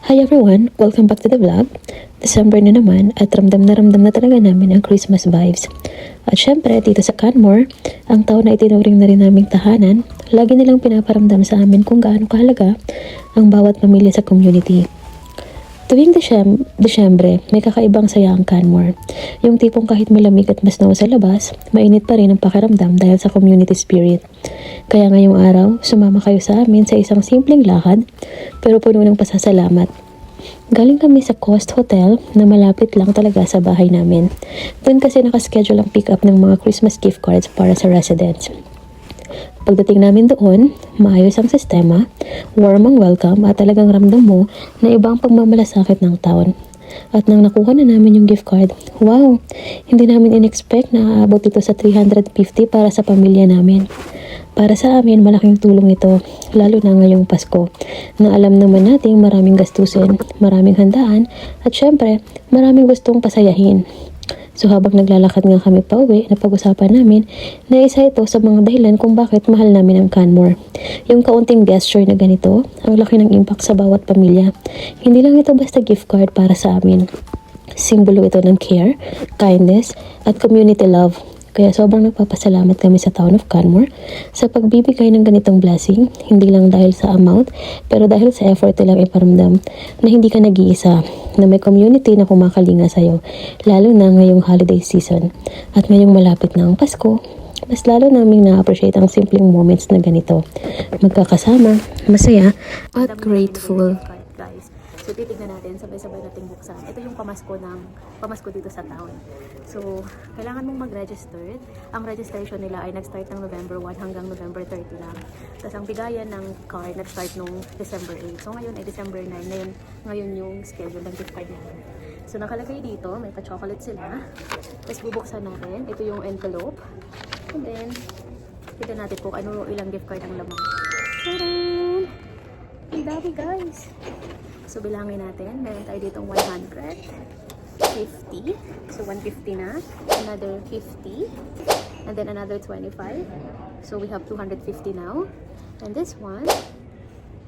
Hi everyone! Welcome back to the vlog. December na naman at ramdam na talaga namin ang Christmas vibes. At syempre, dito sa Canmore, ang taon na itinuring na rin naming tahanan, lagi nilang pinaparamdam sa amin kung gaano kahalaga ang bawat pamilya sa community. Tuwing Desyembre, may kakaibang saya ang Canmore. Yung tipong kahit malamig at masnaw sa labas, mainit pa rin ang pakiramdam dahil sa community spirit. Kaya ngayong araw, sumama kayo sa amin sa isang simpleng lakad, pero puno ng pasasalamat. Galing kami sa Coast Hotel na malapit lang talaga sa bahay namin. Doon kasi nakaschedule ang pick up ng mga Christmas gift cards para sa residents. Pagdating namin doon, maayos ang sistema, warm ang welcome at talagang ramdam mo na ibang pagmamalasakit ng taon. At nang nakuha na namin yung gift card, wow! Hindi namin in-expect na aabot ito sa 350 para sa pamilya namin. Para sa amin, malaking tulong ito, lalo na ngayong Pasko, na alam naman nating maraming gastusin, maraming handaan, at syempre, maraming gustong pasayahin. So habang naglalakad nga kami pa uwi, napag-usapan namin na isa ito sa mga dahilan kung bakit mahal namin ang Canmore. Yung kaunting gesture na ganito, ang laki ng impact sa bawat pamilya. Hindi lang ito basta gift card para sa amin. Simbolo ito ng care, kindness, at community love. Kaya sobrang nagpapasalamat kami sa Town of Canmore sa pagbibigay ng ganitong blessing, hindi lang dahil sa amount, pero dahil sa effort nilang iparamdam na hindi ka nag-iisa, na may community na kumakalinga sa'yo, lalo na ngayong holiday season. At ngayong malapit na ang Pasko, mas lalo naming na-appreciate ang simpleng moments na ganito. Magkakasama, masaya, at grateful. So titignan natin, sabay-sabay nating buksan. Ito yung pamasko dito sa town. So, kailangan mong mag-register. Ang registration nila ay nag-start ng November 1 hanggang November 30 lang. Tapos ang bigayan ng card nag-start nung December 8. So ngayon ay December 9. Ngayon yung schedule ng gift card natin. So nakalagay dito, may pa-chocolate sila. Tapos bubuksan natin. Ito yung envelope. And then, tignan natin kung ano ilang gift card ang laman. Tadaan! Ang dami guys! So, bilangin natin. Meron tayo ditong 150. So, 150 na. Another 50. And then another 25. So, we have 250 now. And this one,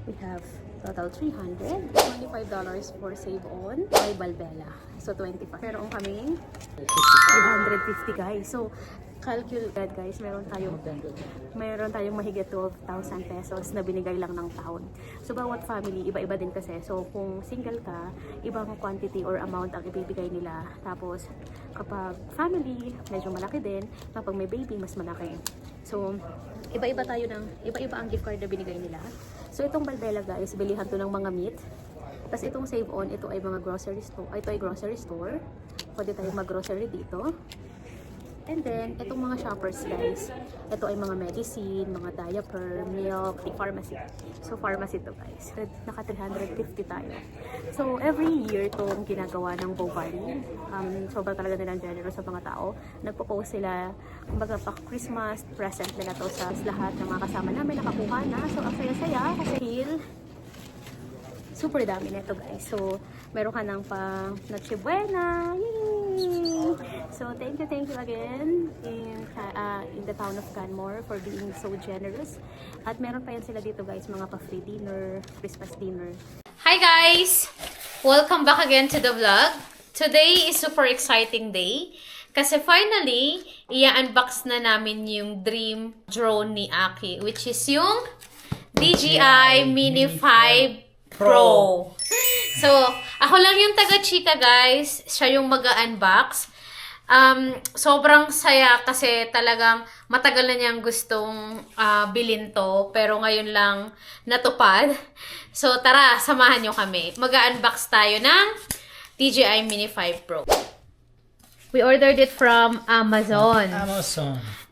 we have total 300. $25 for Save On by Balbella. So, 25. Meron kaming 350 guys. So, calculate guys, meron tayong mahigit 12,000 pesos na binigay lang ng taon. So bawat family, iba-iba din kasi. So kung single ka, ibang quantity or amount ang ibibigay nila. Tapos kapag family, medyo malaki din. Kapag may baby, mas malaki. So iba-iba ang gift card na binigay nila. So itong Balbella guys, bilihan to ng mga meat. Tapos itong Save On, ito ay mga grocery store. Ito ay grocery store. Pwede tayong mag-grocery dito. And then, itong mga shoppers guys, ito ay mga medicine, mga diaper, milk, pharmacy. So, pharmacy to guys. Naka 350 tayo. So, every year itong ginagawa ng Bovary. Sobrang talaga nilang generous sa mga tao. Nagpo-post sila, kumbaga pa Christmas present nila to sa lahat ng mga kasama namin nakakuha na. So, ang saya-saya kasi super dami nito guys. So, meron ka ng pa Noche Buena. Yay! So, thank you again in the town of Canmore for being so generous. At meron pa yan sila dito guys, mga pa-free dinner, Christmas dinner. Hi guys! Welcome back again to the vlog. Today is super exciting day. Kasi finally, i-unbox na namin yung dream drone ni Aki, which is yung DJI Mini 5 Pro. So, ako lang yung taga-chika guys. Siya yung mag-unbox. Sobrang saya kasi talagang matagal na niyang gustong bilhin to. Pero ngayon lang natupad. So, tara, samahan nyo kami. Mag-unbox tayo ng DJI Mini 5 Pro. We ordered it from Amazon.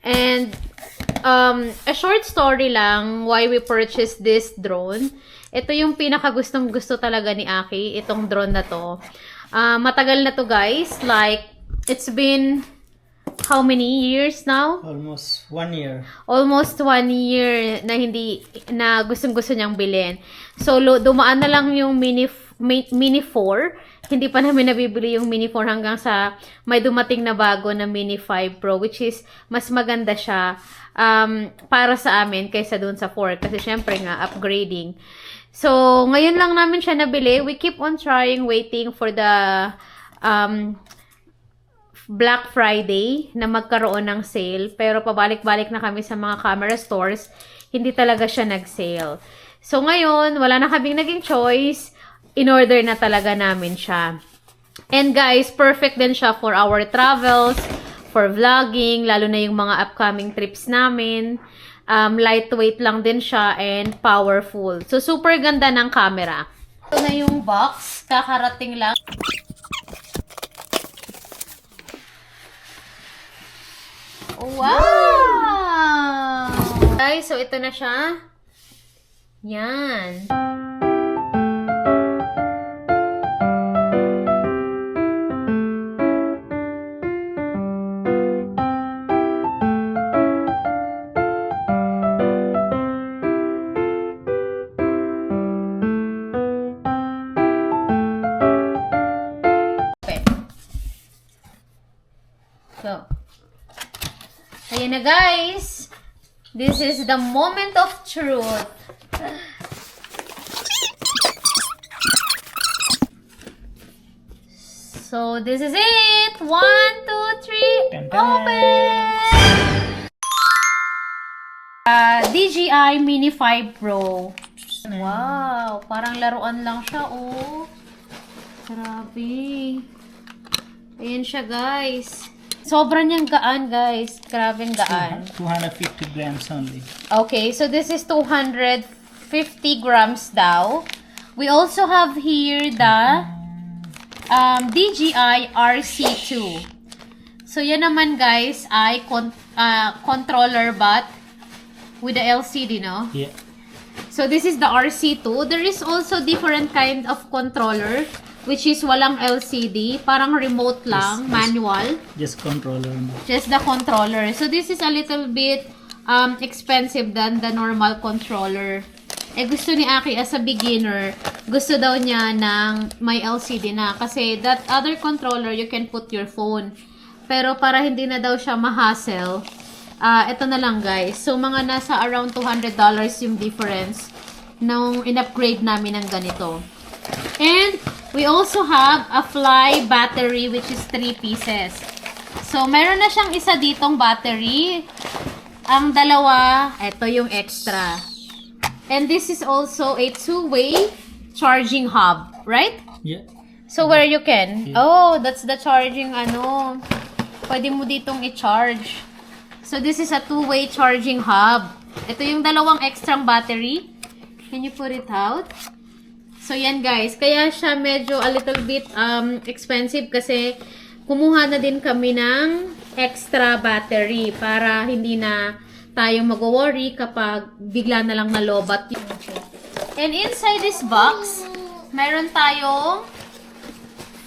And a short story lang why we purchased this drone. Ito yung pinakagustong-gusto talaga ni Aki, itong drone na to. Matagal na to guys. Like, it's been how many years now? Almost 1 year. Almost 1 year na gustong-gusto niyang bilhin. So, dumaan na lang yung Mini 4. Hindi pa namin nabibili yung Mini 4 hanggang sa may dumating na bago na Mini 5 Pro, which is mas maganda siya para sa amin kaysa dun sa 4. Kasi syempre nga, upgrading. So, ngayon lang namin siya nabili. We keep on trying, waiting for the Black Friday na magkaroon ng sale. Pero pabalik-balik na kami sa mga camera stores. Hindi talaga siya nag-sale. So, ngayon, wala na kaming naging choice. In-order na talaga namin siya. And guys, perfect din siya for our travels, for vlogging, lalo na yung mga upcoming trips namin. Lightweight lang din siya and powerful. So, super ganda ng camera. Ito na yung box. Kakarating lang. Wow! Guys, so ito na siya. Yan. So, ayan na guys. This is the moment of truth. So, this is it. 1, 2, 3, open! DJI Mini 5 Pro. Wow, parang laruan lang siya, oh. Grabe. Ayan siya, guys. Sobrang niyang gaan, guys. Grabeng gaan. 250 grams only. Okay, so this is 250 grams daw. We also have here the DJI RC2. So, yan naman, guys, ay controller but with the LCD, no? Yeah. So, this is the RC2. There is also different kind of controller which is walang LCD. Parang remote lang, manual. Just controller. Just the controller. So, this is a little bit expensive than the normal controller. Eh, gusto ni Aki as a beginner, gusto daw niya ng may LCD na. Kasi that other controller, you can put your phone. Pero para hindi na daw siya ma-hassle, ito na lang guys. So, mga nasa around $200 yung difference nung in-upgrade namin ng ganito. And, we also have a fly battery which is 3 pieces. So, meron na siyang isa ditong battery. Ang dalawa, ito yung extra. And this is also a two-way charging hub, right? Yeah. So, where you can? Yeah. Oh, that's the charging, ano. Pwede mo ditong i-charge. So, this is a two-way charging hub. Ito yung dalawang extra battery. Can you put it out? So, yan guys. Kaya siya medyo a little bit expensive kasi kumuha na din kami ng extra battery para hindi na tayo mag-worry kapag bigla na lang nalobat. And inside this box, meron tayong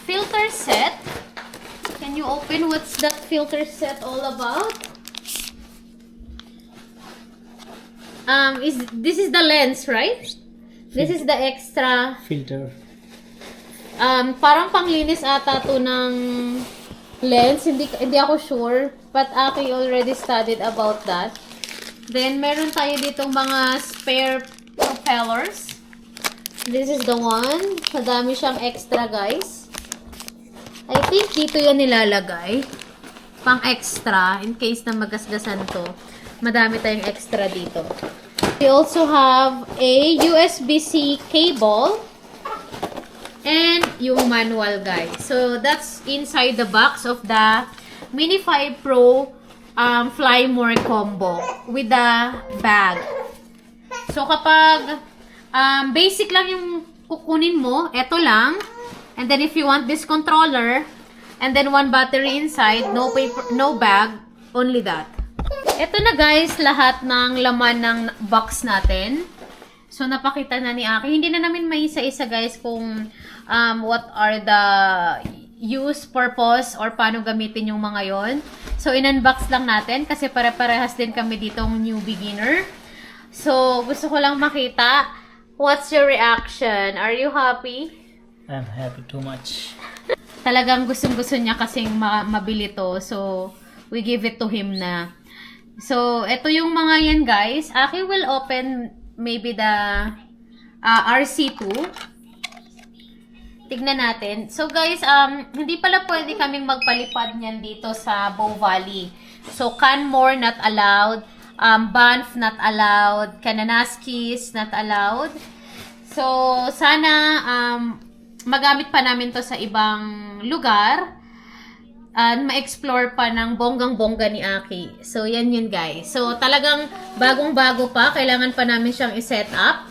filter set. Can you open what's that filter set all about? This is the lens, right? This is the extra Filter. parang panglinis ata to ng lens. Hindi ako sure. But Aki already studied about that. Then, meron tayo ditong mga spare propellers. This is the one. Madami siyang extra, guys. I think dito yan nilalagay. Pang extra. In case na magasgasan to. Madami tayong extra dito. We also have a USB-C cable. And yung manual, guys. So, that's inside the box of the Mini 5 Pro Fly More combo with the bag. So, kapag basic lang yung kukunin mo, eto lang. And then, if you want this controller, and then one battery inside, no paper, no bag, only that. Eto na guys, lahat ng laman ng box natin. So, napakita na ni Aki. Hindi na namin maisa-isa guys kung what are the use, purpose, or paano gamitin yung mga yon. So, in-unbox lang natin kasi pare-parehas din kami ditong new beginner. So, gusto ko lang makita. What's your reaction? Are you happy? I'm happy too much. Talagang gustong-gusto niya kasing mabili to. So, we give it to him na. So, ito yung mga yan guys. Aki will open maybe the RC2. Tignan natin. So guys, hindi pala pwede kaming magpalipad niyan dito sa Bow Valley. So Canmore not allowed, Banff not allowed, Kananaskis not allowed. So sana magamit pa namin to sa ibang lugar at ma-explore pa ng bonggang-bongga ni Aki. So yan yun guys. So talagang bagong-bago pa, kailangan pa namin siyang i-set up.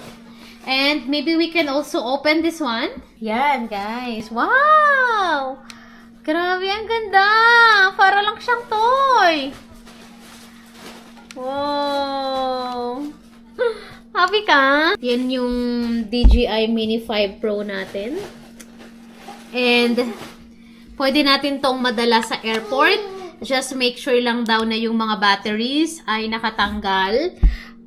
And maybe we can also open this one. Yan, guys. Wow! Grabe, ang ganda! Para lang siyang toy. Wow! Happy ka? Yan yung DJI Mini 5 Pro natin. And pwede natin tong madala sa airport. Just make sure lang daw na yung mga batteries ay nakatanggal.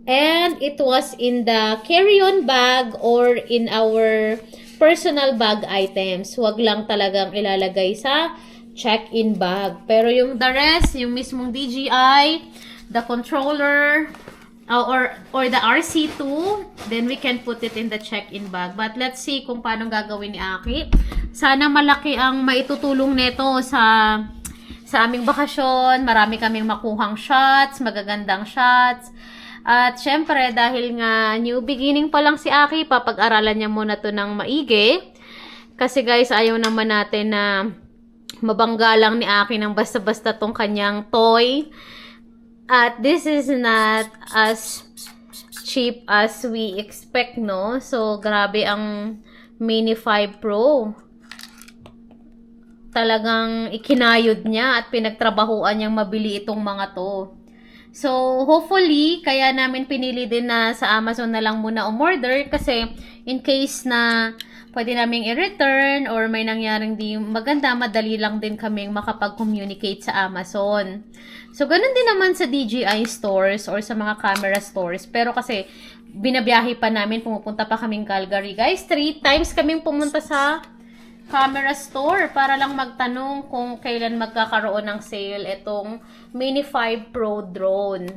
And it was in the carry-on bag or in our personal bag items. Huwag lang talagang ilalagay sa check-in bag. Pero yung the rest, yung mismong DJI, the controller, or the RC2, then we can put it in the check-in bag. But let's see kung paano gagawin ni Aki. Sana malaki ang maitutulong nito sa aming bakasyon. Marami kaming makuhang shots, magagandang shots. At syempre, dahil nga new beginning pa lang si Aki, papag-aralan niya muna to ng maigi. Kasi guys, ayaw naman natin na mabangga lang ni Aki ng basta-basta tong kanyang toy. At this is not as cheap as we expect, no? So, grabe ang Mini 5 Pro. Talagang ikinayod niya at pinagtrabahuan niyang mabili itong mga to. So, hopefully, kaya namin pinili din na sa Amazon na lang muna umorder kasi in case na pwede naming i-return or may nangyaring di maganda, madali lang din kaming makapag-communicate sa Amazon. So, ganun din naman sa DJI stores or sa mga camera stores. Pero kasi, binabiyahe pa namin, pumupunta pa kaming Calgary. Guys, 3 times kaming pumunta sa camera store para lang magtanong kung kailan magkakaroon ng sale itong Mini 5 Pro drone.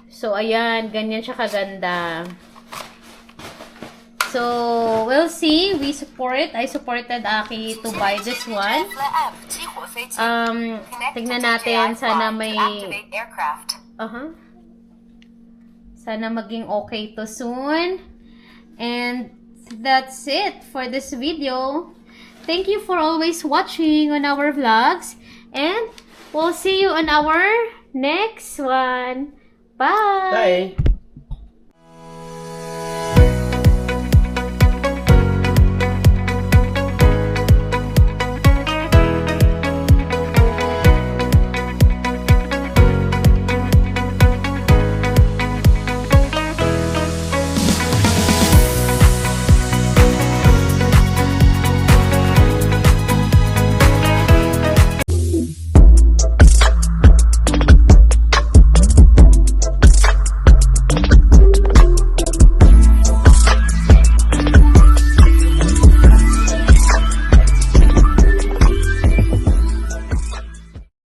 So, ayan. Ganyan siya kaganda. So, we'll see. We support. I supported Aki to buy this one. Tignan natin. Sana may... Sana maging okay to soon. And that's it for this video. Thank you for always watching on our vlogs. And we'll see you on our next one. Bye! Bye!